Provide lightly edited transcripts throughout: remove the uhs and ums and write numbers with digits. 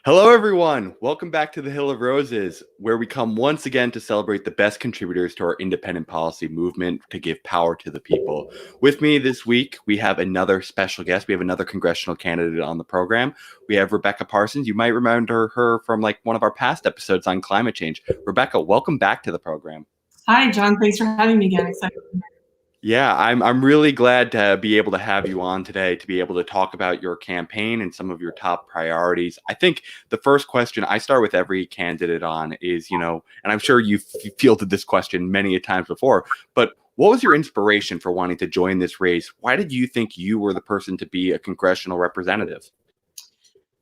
Hello, everyone. Welcome back to the Hill of Roses, where we come once again to celebrate the best contributors to our independent policy movement to give power to the people. With me this week, we have another special guest. We have another congressional candidate on the program. We have Rebecca Parsons. You might remember her from one of our past episodes on climate change. Rebecca, welcome back to the program. Hi, John. Thanks for having me again. Excited. Yeah, I'm really glad to be able to have you on today to be able to talk about your campaign and some of your top priorities. I think the first question I start with every candidate on is, and I'm sure you've fielded this question many a times before, but what was your inspiration for wanting to join this race? Why did you think you were the person to be a congressional representative?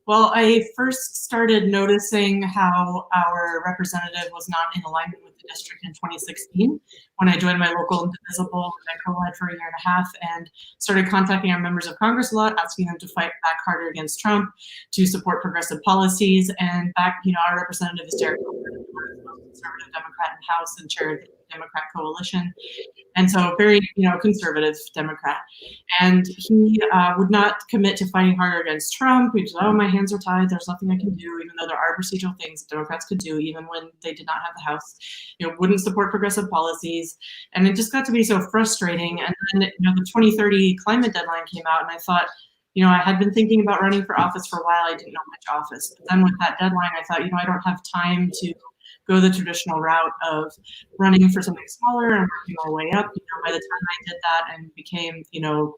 Well, I first started noticing how our representative was not in alignment with the district in 2016 when I joined my local Indivisible, which I co-led for a year and a half, and started contacting our members of Congress a lot, asking them to fight back harder against Trump, to support progressive policies. And our representative is Derek, the most conservative Democrat in the House and chair of the Democrat coalition. And so very, conservative Democrat. And he would not commit to fighting harder against Trump. He was, my hands are tied. There's nothing I can do, even though there are procedural things Democrats could do, even when they did not have the House. Wouldn't support progressive policies. And it just got to be so frustrating. And then, the 2030 climate deadline came out, and I thought, I had been thinking about running for office for a while. I didn't know which office. But then with that deadline, I thought, I don't have time to go the traditional route of running for something smaller and working my way up. By the time I did that and became,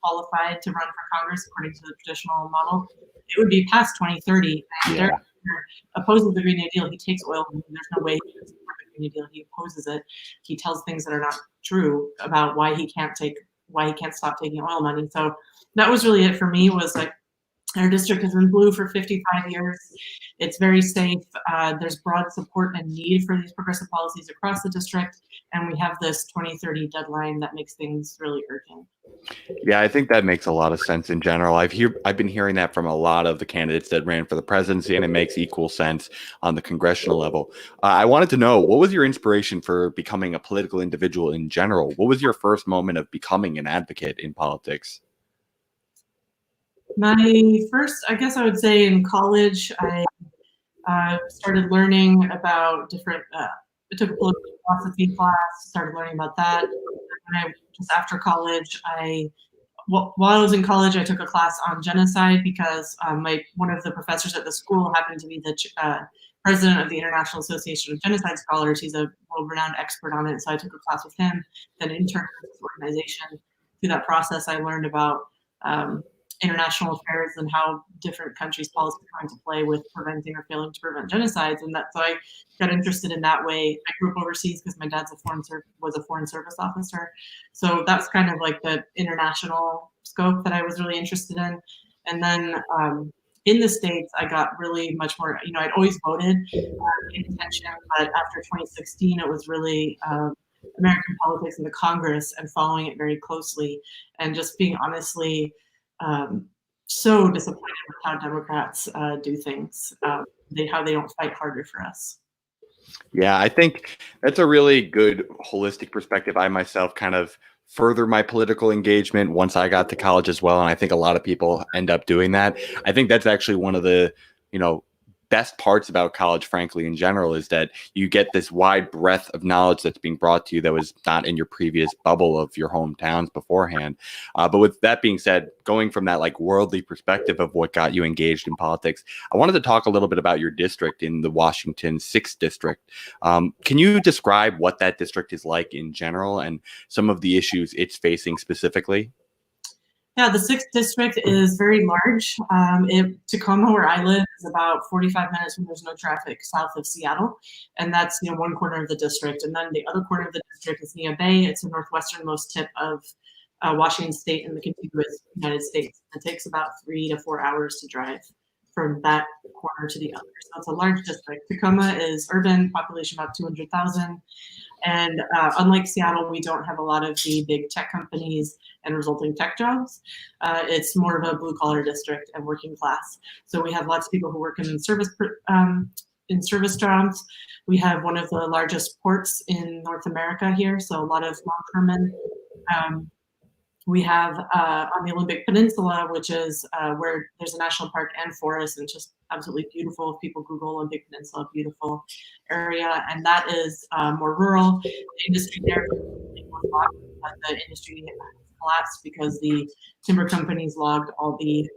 qualified to run for Congress according to the traditional model, it would be past 2030. And Derek opposes the Green New Deal. He takes oil money. There's no way he can support the Green New Deal. He opposes it. He tells things that are not true about why he can't stop taking oil money. So that was really it for me. Was like, our district has been blue for 55 years. It's very safe. There's broad support and need for these progressive policies across the district. And we have this 2030 deadline that makes things really urgent. Yeah, I think that makes a lot of sense in general. I've been hearing that from a lot of the candidates that ran for the presidency, and it makes equal sense on the congressional level. I wanted to know, what was your inspiration for becoming a political individual in general? What was your first moment of becoming an advocate in politics? My first, I guess I would say in college, I started learning about different, I took a political philosophy class, started learning about that. And just after college, while I was in college, I took a class on genocide because one of the professors at the school happened to be the president of the International Association of Genocide Scholars. He's a world-renowned expert on it. So I took a class with him, then interned with this organization. Through that process, I learned about international affairs and how different countries' policies come into play with preventing or failing to prevent genocides, and so I got interested in that way. I grew up overseas because my dad's was a foreign service officer, so that's kind of like the international scope that I was really interested in. And then in the States, I got really much more. I'd always voted in attention, but after 2016, it was really American politics in the Congress and following it very closely, and just being honestly so disappointed with how Democrats do things, how they don't fight harder for us. Yeah, I think that's a really good holistic perspective. I myself kind of further my political engagement once I got to college as well. And I think a lot of people end up doing that. I think that's actually one of the, best parts about college, frankly, in general, is that you get this wide breadth of knowledge that's being brought to you that was not in your previous bubble of your hometowns beforehand. But with that being said, going from that worldly perspective of what got you engaged in politics, I wanted to talk a little bit about your district in the Washington 6th district. Can you describe what that district is like in general and some of the issues it's facing specifically? Yeah, the 6th district is very large. Tacoma, where I live, is about 45 minutes when there's no traffic south of Seattle. And that's, one corner of the district. And then the other corner of the district is Neah Bay. It's the northwesternmost tip of Washington State in the contiguous United States. It takes about 3 to 4 hours to drive from that corner to the other. So it's a large district. Tacoma is urban, population about 200,000. And unlike Seattle, we don't have a lot of the big tech companies and resulting tech jobs. It's more of a blue-collar district and working class. So we have lots of people who work in service jobs. We have one of the largest ports in North America here, so a lot of long-term men. We have on the Olympic Peninsula, which is where there's a national park and forest, and it's just absolutely beautiful. If people Google Olympic Peninsula, beautiful area, and that is more rural. The industry there was locked, but the industry collapsed because the timber companies logged all the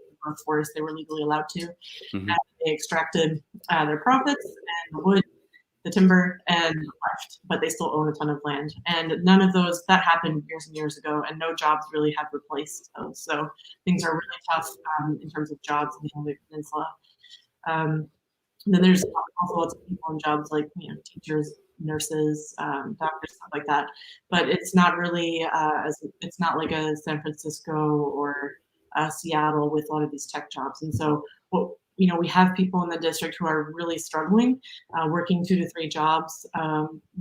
forest they were legally allowed to, Mhm. and they extracted their profits and the wood, the timber, and left, but they still own a ton of land. And none of those, that happened years and years ago, and no jobs really have replaced those. So things are really tough in terms of jobs in the Olympic Peninsula. Then there's also lots of people in jobs like, teachers, nurses, doctors, stuff like that. But it's not really it's not like a San Francisco or Seattle with a lot of these tech jobs. And so we have people in the district who are really struggling, working 2 to 3 jobs,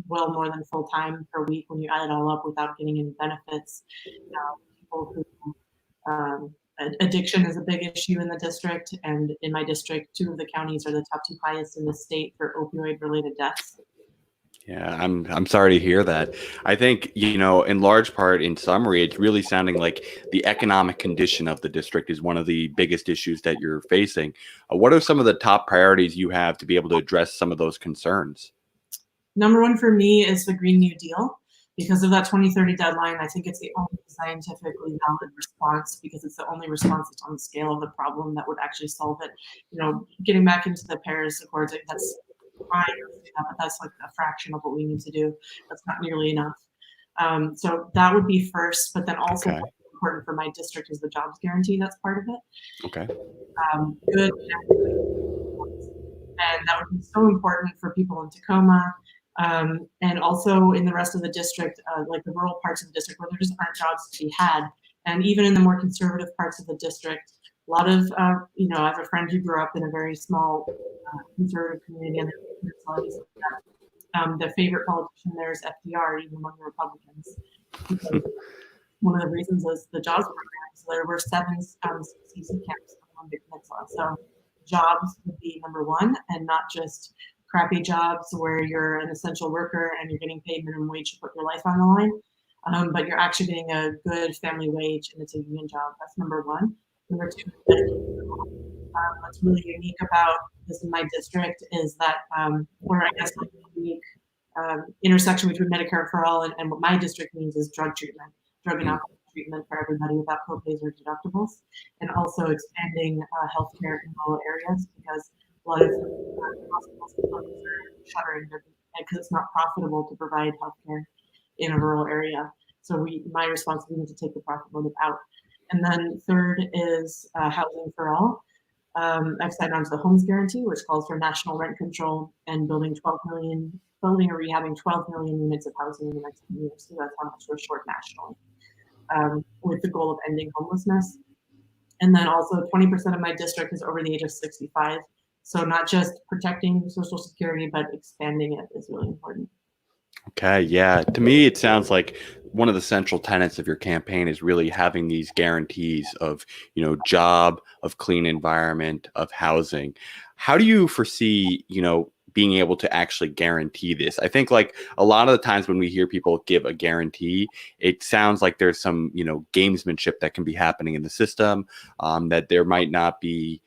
well more than full time per week when you add it all up without getting any benefits. People who addiction is a big issue in the district, and in my district, 2 of the counties are the top 2 highest in the state for opioid-related deaths. Yeah, I'm sorry to hear that. I think, in large part, in summary, it's really sounding like the economic condition of the district is one of the biggest issues that you're facing. What are some of the top priorities you have to be able to address some of those concerns? Number 1 for me is the Green New Deal. Because of that 2030 deadline, I think it's the only scientifically valid response, because it's the only response that's on the scale of the problem that would actually solve it. Getting back into the Paris Accords, that's fine, but that's like a fraction of what we need to do. That's not nearly enough. So that would be first, but then also Okay. important for my district is the jobs guarantee. That's part of it. Okay. Good, and that would be so important for people in Tacoma, and also in the rest of the district, like the rural parts of the district where there just aren't jobs to be had. And even in the more conservative parts of the district, a lot of, I have a friend who grew up in a very small conservative community, and the favorite politician there is FDR, even among the Republicans. One of the reasons is the jobs program. So there were 7 CC camps on the peninsula. So jobs would be number 1, and not just crappy jobs where you're an essential worker and you're getting paid minimum wage to put your life on the line, but you're actually getting a good family wage and it's a union job. That's number 1. Number 2, what's really unique about this in my district is that, or I guess like a unique intersection between Medicare for all and what my district means is drug treatment, drug and alcohol treatment for everybody without copays or deductibles, and also expanding healthcare in rural areas, because a lot of hospitals and clinics are shuttering because it's not profitable to provide healthcare in a rural area. So my responsibility is to take the profit motive out. And then third is housing for all. I've signed on to the Homes Guarantee, which calls for national rent control and building or rehabbing 12 million units of housing in the next 10 years. So that's how much we're short nationally, with the goal of ending homelessness. And then also 20% of my district is over the age of 65. So not just protecting Social Security, but expanding it is really important. Okay, yeah. To me, it sounds like one of the central tenets of your campaign is really having these guarantees of, job, of clean environment, of housing. How do you foresee, being able to actually guarantee this? I think like a lot of the times when we hear people give a guarantee, it sounds like there's some, gamesmanship that can be happening in the system, that there might not be,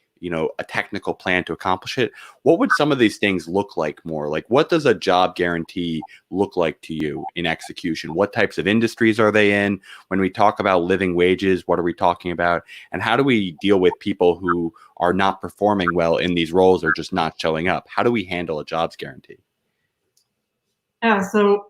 a technical plan to accomplish it. What would some of these things look like more? Like, what does a job guarantee look like to you in execution? What types of industries are they in? When we talk about living wages, what are we talking about? And how do we deal with people who are not performing well in these roles or just not showing up? How do we handle a jobs guarantee? Yeah, so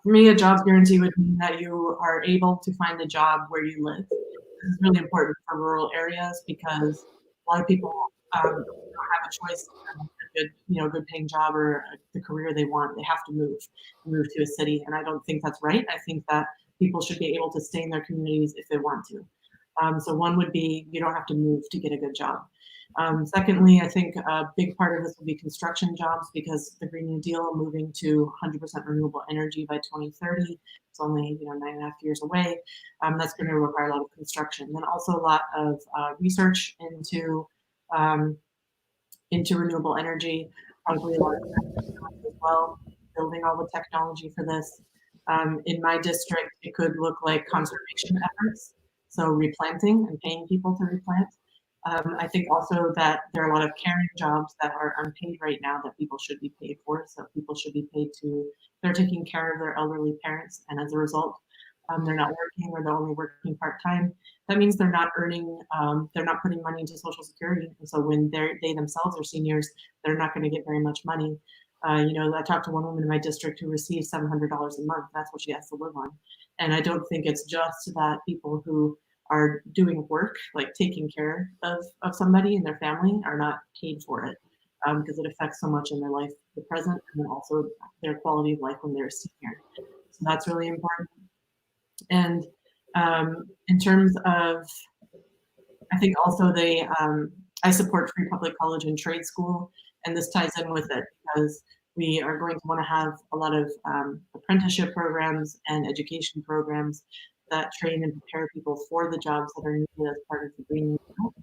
for me, a jobs guarantee would mean that you are able to find a job where you live. This is really important for rural areas because a lot of people don't have a choice of a good paying job or the career they want. They have to move to a city, and I don't think that's right. I think that people should be able to stay in their communities if they want to. So one would be you don't have to move to get a good job. Secondly, I think a big part of this will be construction jobs, because the Green New Deal moving to 100% renewable energy by 2030, it's only 9.5 years away. That's going to require a lot of construction. Then also a lot of research into renewable energy, probably a lot of as well, building all the technology for this. In my district, it could look like conservation efforts, so replanting and paying people to replant. I think also that there are a lot of caring jobs that are unpaid right now that people should be paid for. So people should be paid to, they're taking care of their elderly parents, and as a result, they're not working or they're only working part-time. That means they're not earning, they're not putting money into Social Security. And so when they themselves are seniors, they're not going to get very much money. I talked to one woman in my district who receives $700 a month. That's what she has to live on. And I don't think it's just that people who are doing work, like taking care of somebody and their family, are not paid for it, because it affects so much in their life, the present, and then also their quality of life when they're a senior. So that's really important. And in terms of, I think also I support free public college and trade school, and this ties in with it because we are going to want to have a lot of apprenticeship programs and education programs that train and prepare people for the jobs that are needed as part of the Green New Deal.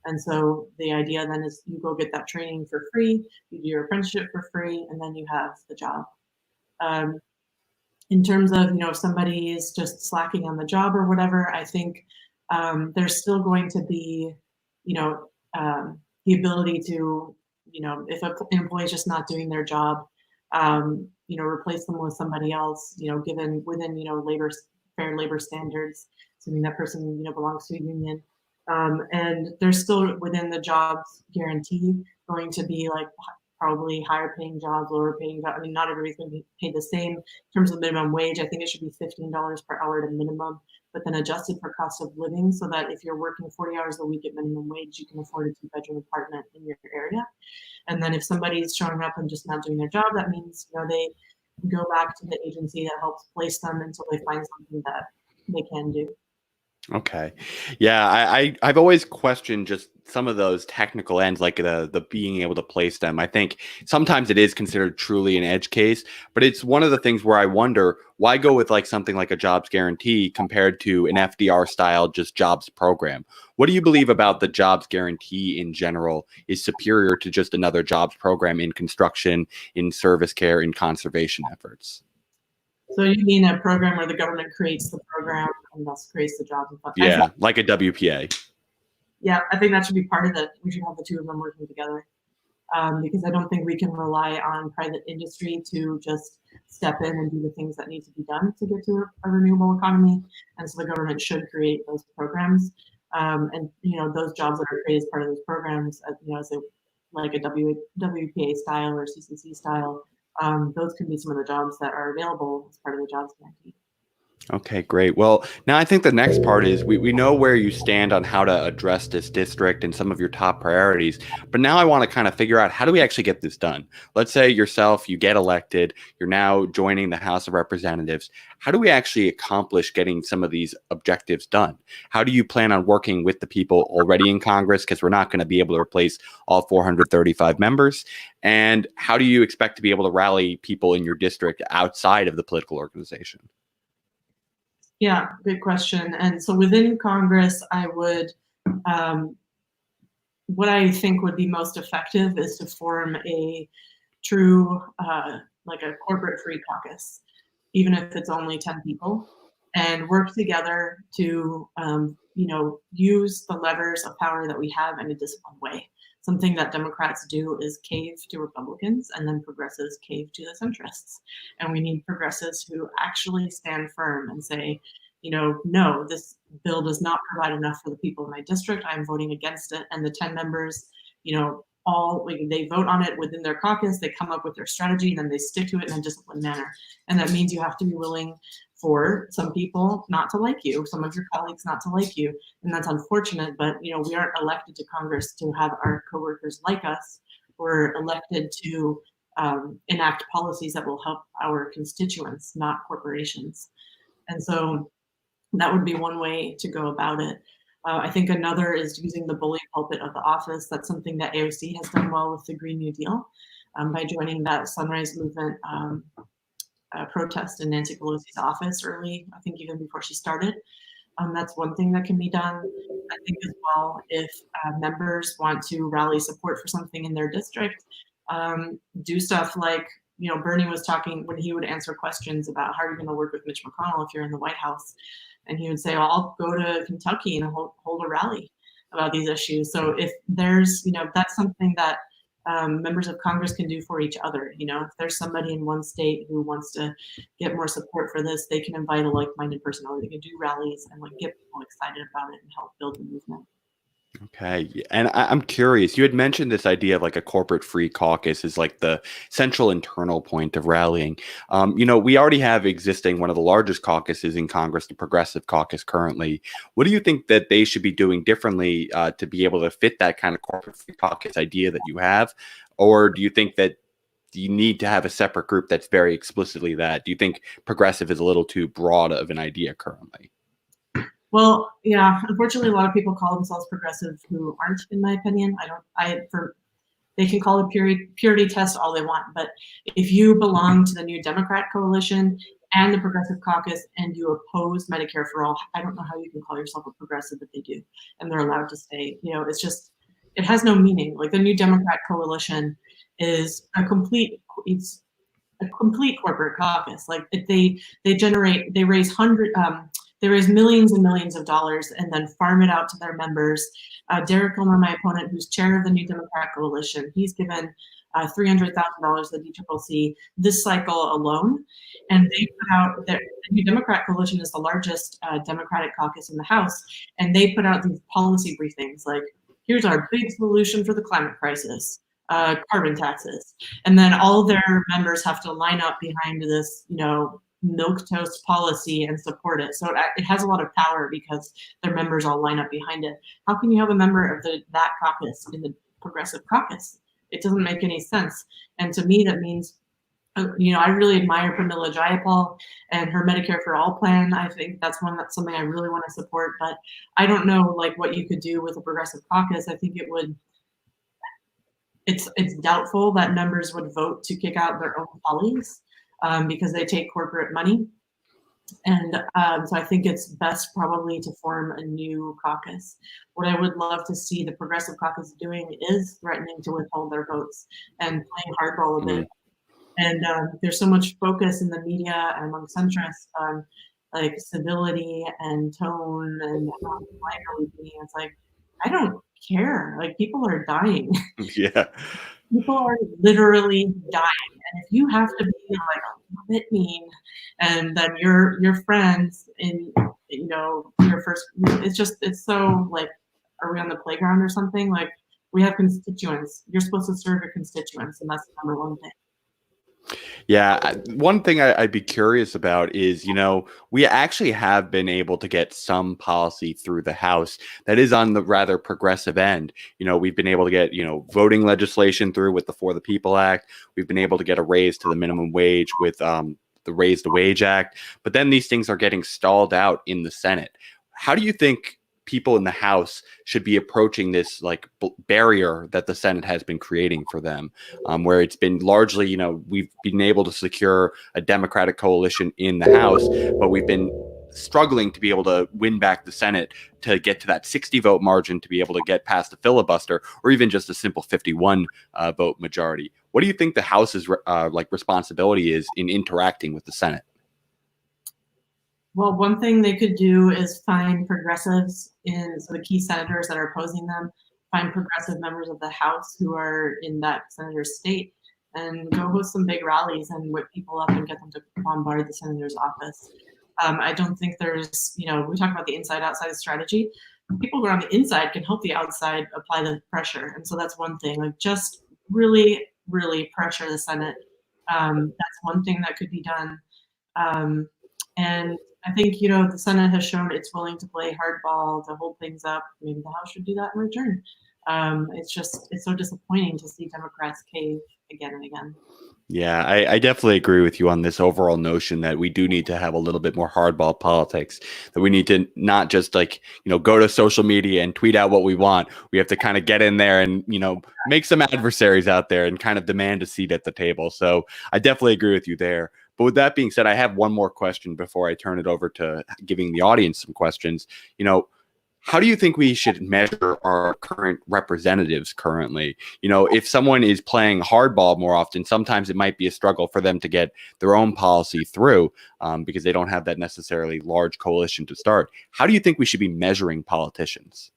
And so the idea then is you go get that training for free, you do your apprenticeship for free, and then you have the job. In terms of, if somebody is just slacking on the job or whatever, I think there's still going to be, the ability to, if an employee is just not doing their job, replace them with somebody else, given within, fair labor standards, assuming that person, belongs to a union. And there's still within the jobs guarantee going to be like probably higher paying jobs, lower paying jobs. I mean, not everybody's going to be paid the same. In terms of minimum wage, I think it should be $15 per hour at a minimum, but then adjusted for cost of living so that if you're working 40 hours a week at minimum wage, you can afford a 2-bedroom apartment in your area. And then if somebody's showing up and just not doing their job, that means, they go back to the agency that helps place them until they find something that they can do. Okay. Yeah, I've always questioned just some of those technical ends, like the being able to place them. I think sometimes it is considered truly an edge case, but it's one of the things where I wonder why go with like something like a jobs guarantee compared to an FDR style just jobs program. What do you believe about the jobs guarantee in general is superior to just another jobs program in construction, in service care, in conservation efforts? So you mean a program where the government creates the program and thus creates the jobs and Yeah, like a WPA. Yeah, I think that should be part of it. We should have the two of them working together, because I don't think we can rely on private industry to just step in and do the things that need to be done to get to a renewable economy. And so the government should create those programs, and those jobs that are created as part of those programs, as like a WPA style or CCC style. Those could be some of the jobs that are available as part of the jobs guarantee. Okay, great. Well, now I think the next part is we know where you stand on how to address this district and some of your top priorities. But now I want to kind of figure out, how do we actually get this done? Let's say yourself, you get elected, you're now joining the House of Representatives. How do we actually accomplish getting some of these objectives done? How do you plan on working with the people already in Congress? Because we're not going to be able to replace all 435 members. And how do you expect to be able to rally people in your district outside of the political organization? Yeah, good question. And so within Congress, I would, what I think would be most effective is to form a true, like a corporate free caucus, even if it's only 10 people, and work together to, use the levers of power that we have in a disciplined way. Something that Democrats do is cave to Republicans, and then progressives cave to the centrists. And we need progressives who actually stand firm and say, no, this bill does not provide enough for the people in my district. I'm voting against it. And the 10 members, they vote on it within their caucus, they come up with their strategy, and then they stick to it in a disciplined manner. And that means you have to be willing for some people not to like you, some of your colleagues not to like you. And that's unfortunate, but we aren't elected to Congress to have our coworkers like us. We're elected to enact policies that will help our constituents, not corporations. And so that would be one way to go about it. I think another is using the bully pulpit of the office. That's something that AOC has done well with the Green New Deal, by joining that Sunrise Movement protest in Nancy Pelosi's office early, I think even before she started. That's one thing that can be done. I think as well, if members want to rally support for something in their district, do stuff like Bernie was talking when he would answer questions about how are you going to work with Mitch McConnell if you're in the White House, and he would say, well, I'll go to Kentucky and hold a rally about these issues. So if there's, that's something that members of Congress can do for each other. If there's somebody in one state who wants to get more support for this, they can invite a like-minded person, or they can do rallies and get people excited about it and help build the movement. Okay. And I'm curious, you had mentioned this idea of like a corporate free caucus is like the central internal point of rallying. We already have existing one of the largest caucuses in Congress, the Progressive Caucus currently. What do you think that they should be doing differently to be able to fit that kind of corporate free caucus idea that you have? Or do you think that you need to have a separate group that's very explicitly that? Do you think progressive is a little too broad of an idea currently? Well, yeah, unfortunately, a lot of people call themselves progressive who aren't, in my opinion. They can call it purity test all they want, but if you belong to the New Democrat coalition and the Progressive Caucus and you oppose Medicare for all, I don't know how you can call yourself a progressive, but they do, and they're allowed to stay. It has no meaning. Like the New Democrat coalition is a complete corporate caucus. Like they raise millions and millions of dollars and then farm it out to their members. Derek Kilmer, my opponent, who's chair of the New Democrat Coalition, he's given $300,000 to the DCCC this cycle alone. And they put out, the New Democrat Coalition is the largest Democratic caucus in the House, and they put out these policy briefings like, here's our big solution for the climate crisis, carbon taxes. And then all their members have to line up behind this, milquetoast policy and support it. So it has a lot of power because their members all line up behind it. How can you have a member of that caucus in the Progressive Caucus? It doesn't make any sense. And to me, that means, I really admire Pramila Jayapal and her Medicare for All plan. I think that's something I really want to support, but I don't know what you could do with a Progressive Caucus. I think it's doubtful that members would vote to kick out their own colleagues. Because they take corporate money. And so I think it's best probably to form a new caucus. What I would love to see the Progressive Caucus doing is threatening to withhold their votes and playing hardball a bit. And there's so much focus in the media and among centrists on civility and tone and how polite are we being. It's like, I don't care. People are dying. Yeah. People are literally dying. And if you have to be a little bit mean, and then your friends in your first, it's so are we on the playground or something? We have constituents. You're supposed to serve your constituents, and that's the number one thing. Yeah, one thing I'd be curious about is, we actually have been able to get some policy through the House that is on the rather progressive end. We've been able to get, voting legislation through with the For the People Act. We've been able to get a raise to the minimum wage with the Raise the Wage Act. But then these things are getting stalled out in the Senate. How do you think people in the House should be approaching this barrier that the Senate has been creating for them, where it's been largely, we've been able to secure a Democratic coalition in the House, but we've been struggling to be able to win back the Senate to get to that 60 vote margin to be able to get past a filibuster or even just a simple 51 vote majority. What do you think the House's responsibility is in interacting with the Senate? Well, one thing they could do is find progressives so the key senators that are opposing them, find progressive members of the House who are in that senator's state, and go host some big rallies and whip people up and get them to bombard the senator's office. I don't think there's, we talk about the inside-outside strategy. People who are on the inside can help the outside apply the pressure. And so that's one thing, just really, really pressure the Senate. That's one thing that could be done. And I think, the Senate has shown it's willing to play hardball to hold things up. Maybe the House should do that in return. It's so disappointing to see Democrats cave again and again. Yeah, I definitely agree with you on this overall notion that we do need to have a little bit more hardball politics, that we need to not just go to social media and tweet out what we want. We have to kind of get in there and, make some adversaries out there and kind of demand a seat at the table. So I definitely agree with you there. But with that being said, I have one more question before I turn it over to giving the audience some questions. how do you think we should measure our current representatives currently? If someone is playing hardball more often, sometimes it might be a struggle for them to get their own policy through because they don't have that necessarily large coalition to start. How do you think we should be measuring politicians?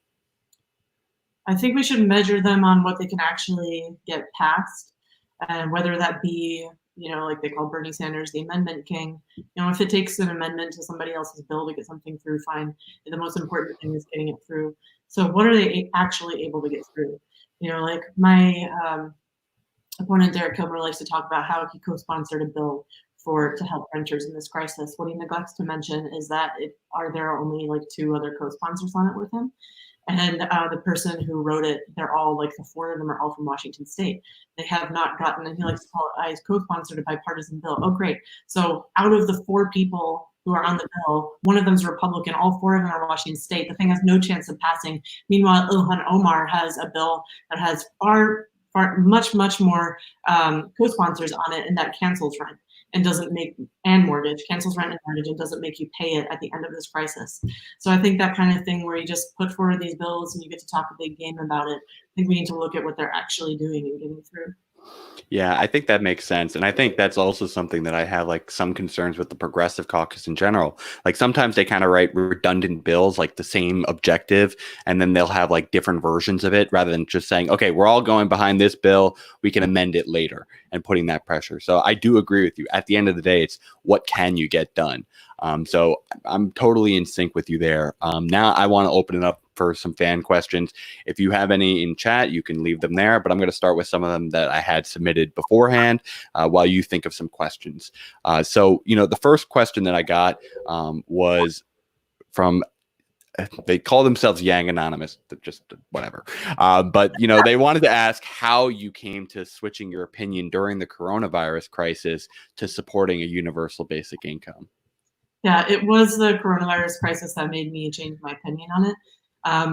I think we should measure them on what they can actually get passed, and whether that be, like they call Bernie Sanders the amendment king. If it takes an amendment to somebody else's bill to get something through, fine. The most important thing is getting it through. So what are they actually able to get through? Like my opponent Derek Kilmer likes to talk about how he co-sponsored a bill to help renters in this crisis. What he neglects to mention is that there are only like 2 other co-sponsors on it with him. And the person who wrote it, they're all like the 4 of them are all from Washington State. They have not gotten, and he likes to call it, I co-sponsored a bipartisan bill. Oh, great. So out of the 4 people who are on the bill, one of them is Republican, all 4 of them are Washington State. The thing has no chance of passing. Meanwhile, Ilhan Omar has a bill that has much more co-sponsors on it, and that cancels rent and doesn't make, and mortgage, cancels rent and mortgage and doesn't make you pay it at the end of this crisis. So I think that kind of thing where you just put forward these bills and you get to talk a big game about it, I think we need to look at what they're actually doing and getting through. Yeah, I think that makes sense. And I think that's also something that I have like some concerns with the Progressive Caucus in general. Like sometimes they kind of write redundant bills, like the same objective, and then they'll have like different versions of it rather than just saying, okay, we're all going behind this bill, we can amend it later, and putting that pressure. So I do agree with you. At the end of the day, it's what can you get done? So I'm totally in sync with you there. Now I want to open it up for some fan questions. If you have any in chat, you can leave them there, but I'm going to start with some of them that I had submitted beforehand while you think of some questions. So the first question that I got was from, they call themselves Yang Anonymous, just whatever. But they wanted to ask how you came to switching your opinion during the coronavirus crisis to supporting a universal basic income. Yeah, it was the coronavirus crisis that made me change my opinion on it.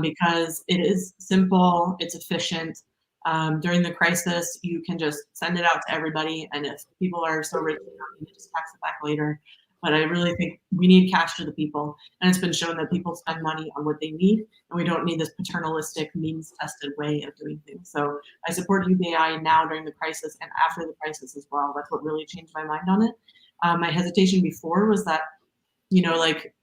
Because it is simple, it's efficient. During the crisis, you can just send it out to everybody, and if people are so rich, you can just tax it back later. But I really think we need cash to the people, and it's been shown that people spend money on what they need, and we don't need this paternalistic, means-tested way of doing things. So I support UBI now during the crisis and after the crisis as well. That's what really changed my mind on it. My hesitation before was that, like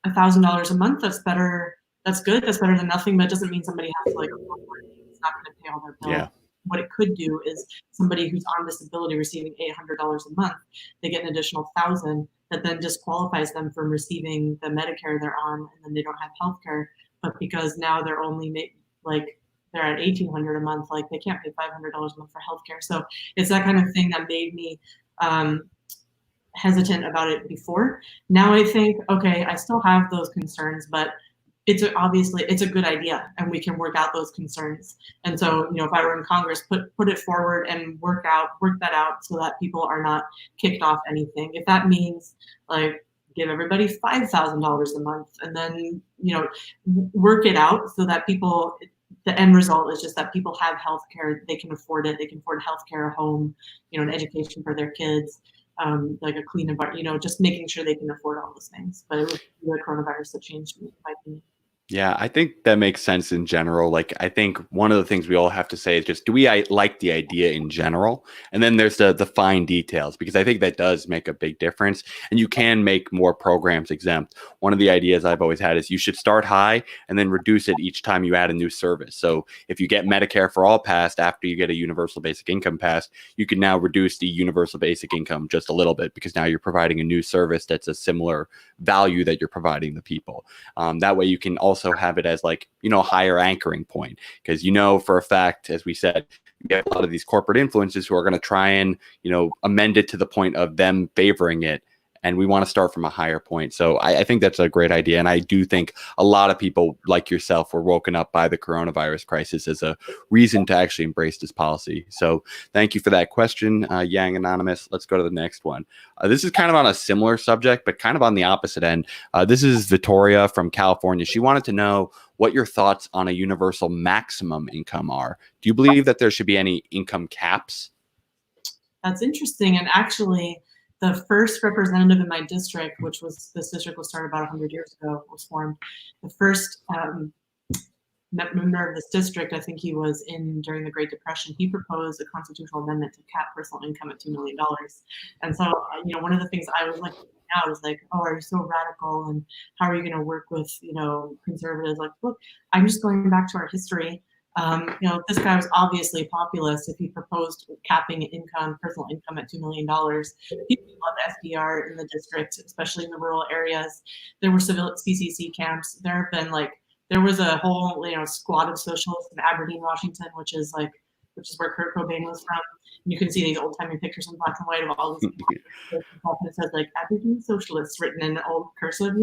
$1,000 a month, that's better. That's good. That's better than nothing, but it doesn't mean somebody has to it's not going to pay all their bills. Yeah. What it could do is somebody who's on disability receiving $800 a month, they get an additional $1,000 that then disqualifies them from receiving the Medicare they're on, and then they don't have health care. But because now they're only they're at $1,800 a month, like they can't pay $500 a month for health care. So it's that kind of thing that made me hesitant about it before. Now I think, okay, I still have those concerns, but it's a good idea, and we can work out those concerns. And so, if I were in Congress, put it forward and work that out so that people are not kicked off anything. If that means like give everybody $5,000 a month, and then work it out so that people, the end result is just that people have health care, they can afford it, they can afford health care, a home, an education for their kids. Like a clean environment, just making sure they can afford all those things. But it was the coronavirus that changed me, in my opinion. Yeah, I think that makes sense in general. Like, I think one of the things we all have to say is just, do we like the idea in general? And then there's the fine details, because I think that does make a big difference. And you can make more programs exempt. One of the ideas I've always had is you should start high and then reduce it each time you add a new service. So if you get Medicare for All passed after you get a universal basic income passed, you can now reduce the universal basic income just a little bit, because now you're providing a new service that's a similar value that you're providing the people. That way you can also have it as like, a higher anchoring point, because for a fact, as we said, you have a lot of these corporate influences who are going to try and, amend it to the point of them favoring it. And we want to start from a higher point. So I think that's a great idea. And I do think a lot of people like yourself were woken up by the coronavirus crisis as a reason to actually embrace this policy. So thank you for that question, Yang Anonymous. Let's go to the next one. This is kind of on a similar subject, but kind of on the opposite end. This is Victoria from California. She wanted to know what your thoughts on a universal maximum income are. Do you believe that there should be any income caps? That's interesting. And actually, the first representative in my district, this district was started about 100 years ago, was formed. The first member of this district, I think he was in during the Great Depression, he proposed a constitutional amendment to cap personal income at $2 million. And so, one of the things I was like, out was like, oh, are you so radical? And how are you going to work with, conservatives? Like, look, I'm just going back to our history. This guy was obviously populist. If he proposed capping personal income at $2 million, people love FDR in the district, especially in the rural areas. There were civil CCC camps. There was a whole, squad of socialists in Aberdeen, Washington, which is where Kurt Cobain was from. And you can see these old timey pictures in black and white of all these people. And it says like Aberdeen socialists written in old cursive,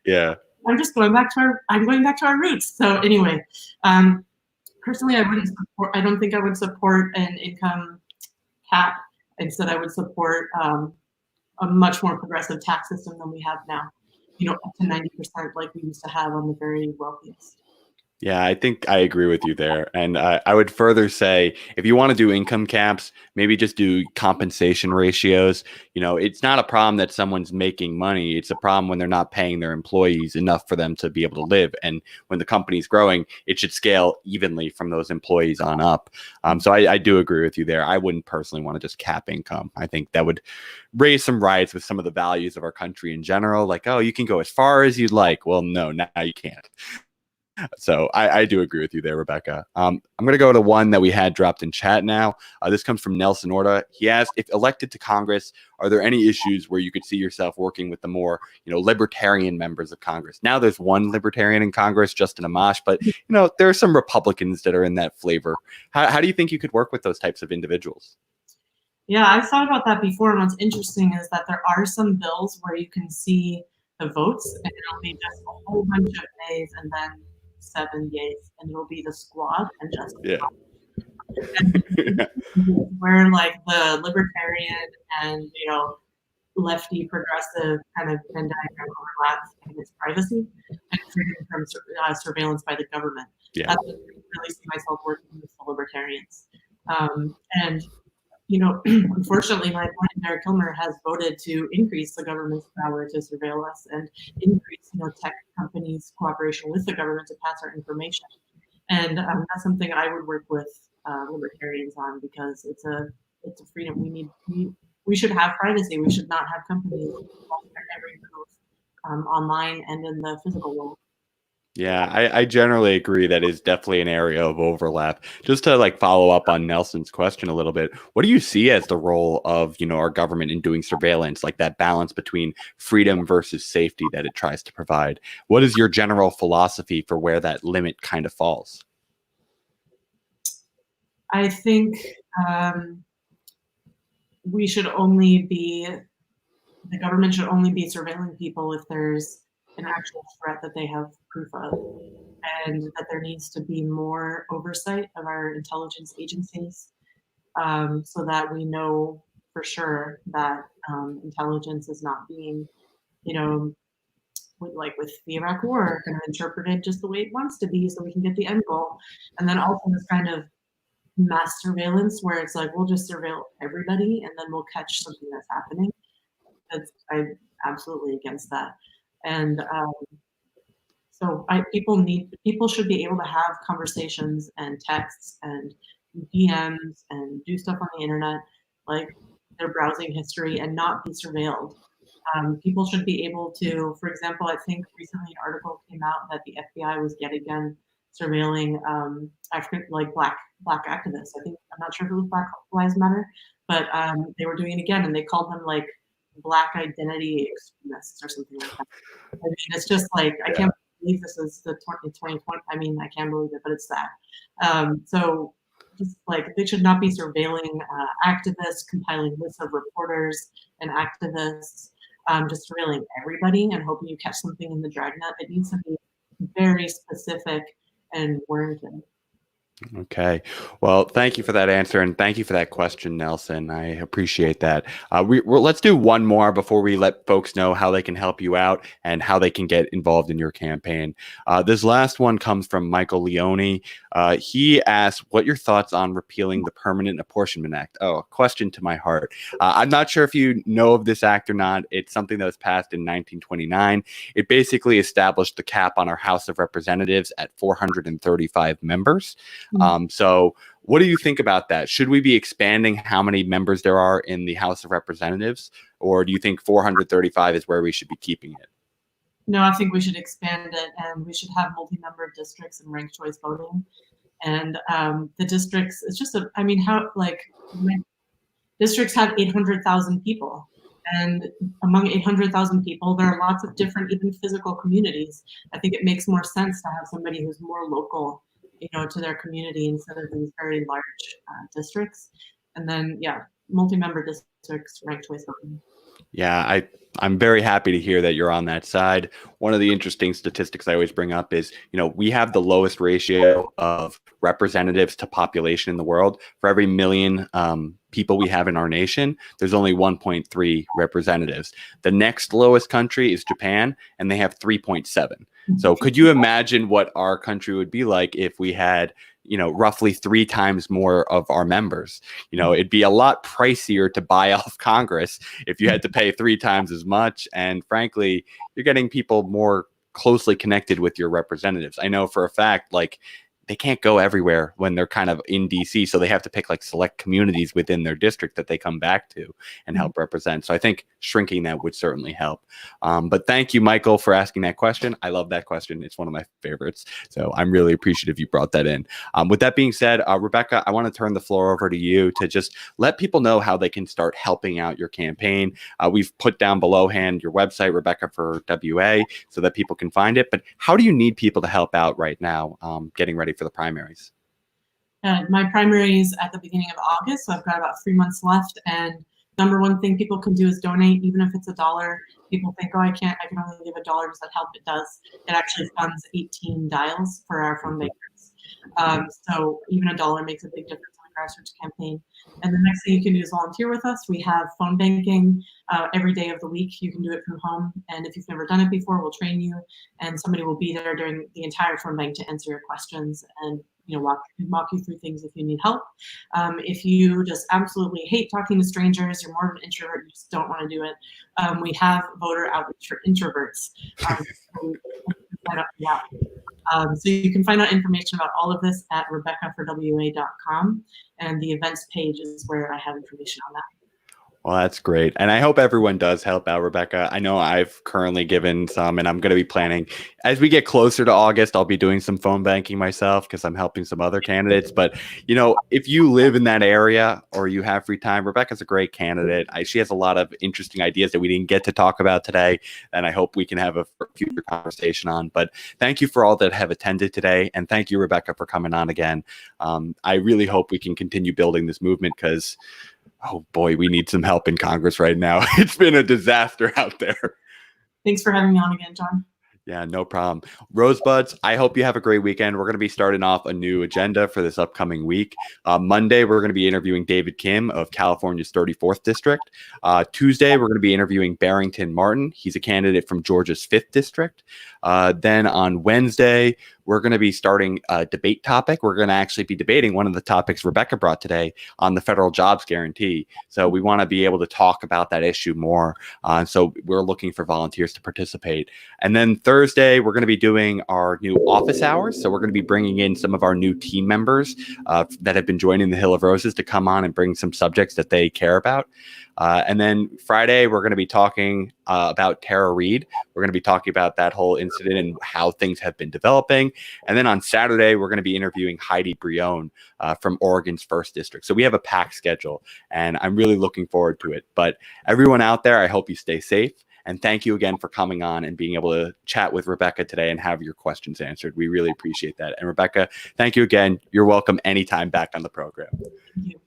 Yeah. I'm going back to our roots. So anyway, personally, I don't think I would support an income cap. Instead, I would support a much more progressive tax system than we have now. Up to 90% like we used to have on the very wealthiest. Yeah, I think I agree with you there. And I would further say, if you want to do income caps, maybe just do compensation ratios. It's not a problem that someone's making money. It's a problem when they're not paying their employees enough for them to be able to live. And when the company's growing, it should scale evenly from those employees on up. So I do agree with you there. I wouldn't personally want to just cap income. I think that would raise some riots with some of the values of our country in general. Like, oh, you can go as far as you'd like. Well, no, now you can't. So I do agree with you there, Rebecca. I'm going to go to one that we had dropped in chat now. This comes from Nelson Orta. He asked, if elected to Congress, are there any issues where you could see yourself working with the more, libertarian members of Congress? Now there's one libertarian in Congress, Justin Amash, but, there are some Republicans that are in that flavor. How do you think you could work with those types of individuals? Yeah, I've thought about that before. And what's interesting is that there are some bills where you can see the votes and it'll be just a whole bunch of nays and then 7 yays, and it'll be the squad and just where like the libertarian and lefty progressive kind of Venn diagram overlaps in its privacy and freedom from surveillance by the government. Yeah. That's what I really see myself working with the libertarians. And unfortunately, my opponent, Derek Kilmer, has voted to increase the government's power to surveil us and increase, tech companies' cooperation with the government to pass our information. And that's something I would work with libertarians on, because it's a freedom we should have privacy. We should not have companies every move online and in the physical world. Yeah, I generally agree that is definitely an area of overlap. Just to follow up on Nelson's question a little bit, what do you see as the role of, our government in doing surveillance, like that balance between freedom versus safety that it tries to provide? What is your general philosophy for where that limit kind of falls? I think the government should only be surveilling people if there's an actual threat that they have proof of, and that there needs to be more oversight of our intelligence agencies, so that we know for sure that intelligence is not being, with the Iraq War, kind of interpreted just the way it wants to be so we can get the end goal. And then also this kind of mass surveillance where it's like, we'll just surveil everybody and then we'll catch something that's happening. I'm absolutely against that. And so people should be able to have conversations and texts and DMs and do stuff on the internet, like their browsing history, and not be surveilled. People should be able to, for example, I think recently an article came out that the FBI was yet again surveilling African, black activists. I'm not sure if it was Black Lives Matter, but they were doing it again, and they called them Black identity extremists or something like that. I mean, it's just I can't believe this is the 2020. I mean, I can't believe it, but it's that. So just they should not be surveilling activists, compiling lists of reporters and activists, just surveilling everybody and hoping you catch something in the dragnet. It needs to be very specific and warranted. Okay. Well, thank you for that answer, and thank you for that question, Nelson. I appreciate that. Let's do one more before we let folks know how they can help you out and how they can get involved in your campaign. This last one comes from Michael Leone. He asked, "What your thoughts on repealing the Permanent Apportionment Act?" Oh, a question to my heart. I'm not sure if you know of this act or not. It's something that was passed in 1929. It basically established the cap on our House of Representatives at 435 members. So what do you think about that? Should we be expanding how many members there are in the House of Representatives, or do you think 435 is where we should be keeping it? No, I think we should expand it, and we should have multi-member districts and ranked choice voting. And the districts, it's just I mean, districts have 800,000 people. And among 800,000 people, there are lots of different, even physical communities. I think it makes more sense to have somebody who's more local, to their community instead of these very large districts. And then, yeah, multi-member districts, ranked choice voting. Yeah, I'm very happy to hear that you're on that side. One of the interesting statistics I always bring up is, we have the lowest ratio of representatives to population in the world. For every million people we have in our nation, there's only 1.3 representatives. The next lowest country is Japan, and they have 3.7. So could you imagine what our country would be like if we had, roughly 3 times more of our members? It'd be a lot pricier to buy off Congress if you had to pay 3 times as much. And frankly, you're getting people more closely connected with your representatives. I know for a fact, like, they can't go everywhere when they're kind of in DC. So they have to pick like select communities within their district that they come back to and help represent. So I think shrinking that would certainly help. But thank you, Michael, for asking that question. I love that question. It's one of my favorites. So I'm really appreciative you brought that in. With that being said, Rebecca, I want to turn the floor over to you to just let people know how they can start helping out your campaign. We've put down belowhand your website, Rebecca for WA, so that people can find it. But how do you need people to help out right now getting ready for the primaries? My primary is at the beginning of August, so I've got about 3 months left. And number one thing people can do is donate, even if it's $1. People think, oh, I can only give $1. Does that help? It does. It actually funds 18 dials for our phone bankers. So even $1 makes a big difference in the grassroots campaign. And the next thing you can do is volunteer with us. We have phone banking every day of the week. You can do it from home. And if you've never done it before, we'll train you. And somebody will be there during the entire phone bank to answer your questions and walk you through things if you need help. If you just absolutely hate talking to strangers, you're more of an introvert, you just don't want to do it, we have voter outreach for introverts. So you can find out information about all of this at RebeccaForWA.com, and the events page is where I have information on that. Well, that's great. And I hope everyone does help out, Rebecca. I know I've currently given some, and I'm going to be planning. As we get closer to August, I'll be doing some phone banking myself because I'm helping some other candidates. But, if you live in that area or you have free time, Rebecca's a great candidate. She has a lot of interesting ideas that we didn't get to talk about today, and I hope we can have a future conversation on. But thank you for all that have attended today. And thank you, Rebecca, for coming on again. I really hope we can continue building this movement because, oh boy, we need some help in Congress right now. It's been a disaster out there. Thanks for having me on again, John. Yeah, no problem. Rosebuds, I hope you have a great weekend. We're going to be starting off a new agenda for this upcoming week. Monday, we're going to be interviewing David Kim of California's 34th District. Tuesday, we're going to be interviewing Barrington Martin. He's a candidate from Georgia's 5th District. Then on Wednesday, we're going to be starting a debate topic. We're going to actually be debating one of the topics Rebecca brought today on the federal jobs guarantee. So we want to be able to talk about that issue more. So we're looking for volunteers to participate. And then Thursday, we're going to be doing our new office hours. So we're going to be bringing in some of our new team members that have been joining the Hill of Roses to come on and bring some subjects that they care about. And then Friday, we're going to be talking about Tara Reid. We're going to be talking about that whole incident and how things have been developing. And then on Saturday, we're going to be interviewing Heidi Brion from Oregon's 1st District. So we have a packed schedule, and I'm really looking forward to it. But everyone out there, I hope you stay safe. And thank you again for coming on and being able to chat with Rebecca today and have your questions answered. We really appreciate that. And Rebecca, thank you again. You're welcome anytime back on the program. Thank you.